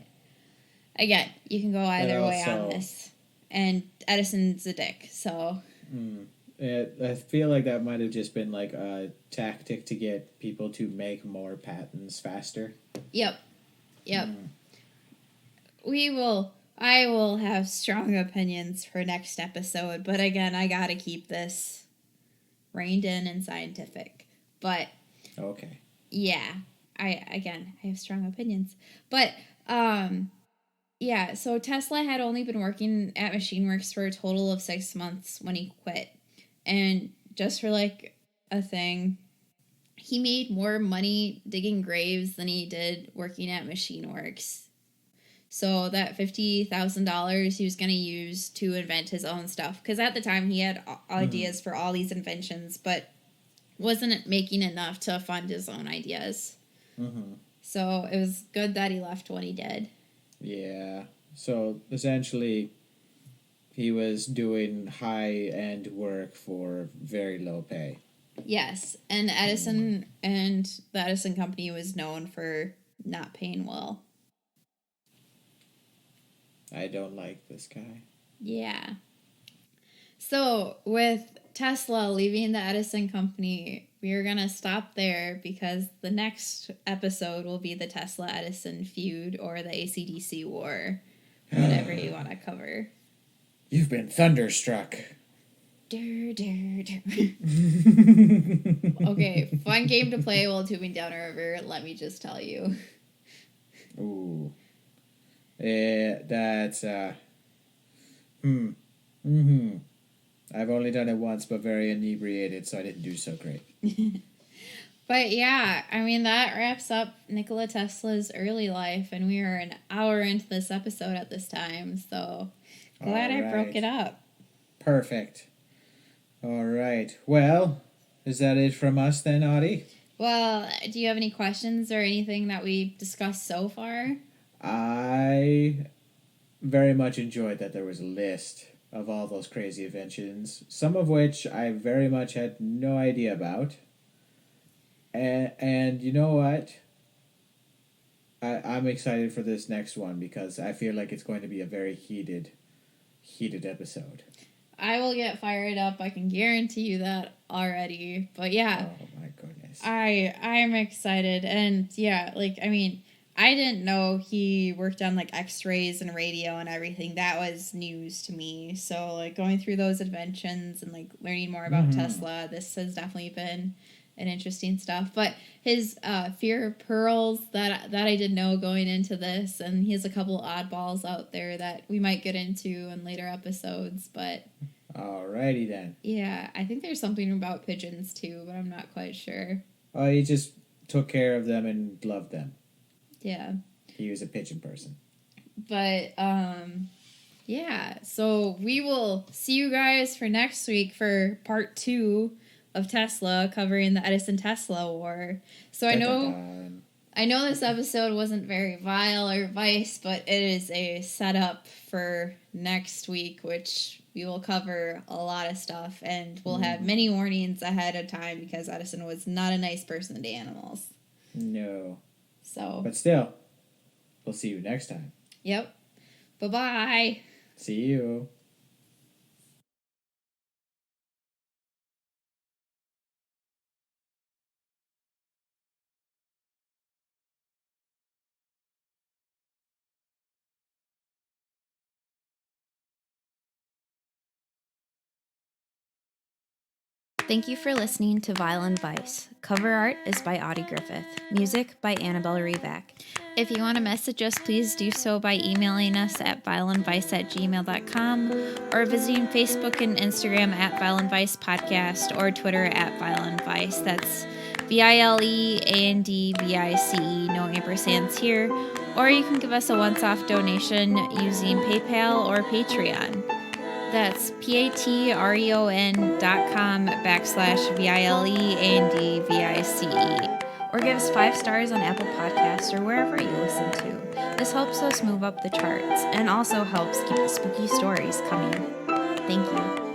again, you can go either way on this. And Edison's a dick, so... I feel like that might have just been like a tactic to get people to make more patents faster. Yep. I will have strong opinions for next episode, but again, I gotta keep this reined in and scientific. But... okay. Yeah. I have strong opinions. But, yeah, so Tesla had only been working at Machine Works for a total of 6 months when he quit. And just for, like, a thing, he made more money digging graves than he did working at Machine Works. So that $50,000 he was going to use to invent his own stuff. Because at the time, he had ideas for all these inventions, but wasn't making enough to fund his own ideas. So it was good that he left when he did. Yeah. So essentially, he was doing high-end work for very low pay. Yes, and Edison and the Edison Company was known for not paying well. I don't like this guy. Yeah. So with Tesla leaving the Edison Company, we are going to stop there because the next episode will be the Tesla-Edison feud or the AC/DC war, whatever you want to cover. You've been thunderstruck. Okay, fun game to play while tubing down a river, let me just tell you. Ooh. Yeah, that's, I've only done it once, but very inebriated, so I didn't do so great. But yeah, I mean, that wraps up Nikola Tesla's early life, and we are an hour into this episode at this time, so glad I broke it up. Perfect. All right. Well, is that it from us then, Audie? Well, do you have any questions or anything that we've discussed so far? I very much enjoyed that there was a list of all those crazy inventions, some of which I very much had no idea about. And you know what? I'm excited for this next one because I feel like it's going to be a very heated episode. I will get fired up. I can guarantee you that already. But yeah. Oh my goodness. I'm excited. And yeah, like, I mean, I didn't know he worked on like x-rays and radio and everything. That was news to me. So like going through those inventions and like learning more about Tesla, this has definitely been an interesting stuff. But his fear of pearls, that I did know going into this, and he has a couple oddballs out there that we might get into in later episodes. But alrighty then. Yeah, I think there's something about pigeons too, but I'm not quite sure. Oh, he just took care of them and loved them. Yeah. He was a pigeon person. But yeah, so we will see you guys for next week for part 2 of Tesla, covering the Edison-Tesla war. So I know this episode wasn't very vile or vice, but it is a setup for next week, which we will cover a lot of stuff, and we'll have many warnings ahead of time because Edison was not a nice person to animals. No. So. But still, we'll see you next time. Yep. Bye-bye. See you. Thank you for listening to Violin Vice. Cover art is by Audi Griffith. Music by Annabelle Reback. If you want to message us, please do so by emailing us at violinvice@gmail.com or visiting Facebook and Instagram at Violin Vice Podcast or Twitter at Violin Vice. That's VILEANDVICE, no ampersands here. Or you can give us a once-off donation using PayPal or Patreon. That's patreon.com/VILEANDVICE. Or give us 5 stars on Apple Podcasts or wherever you listen to. This helps us move up the charts and also helps keep the spooky stories coming. Thank you.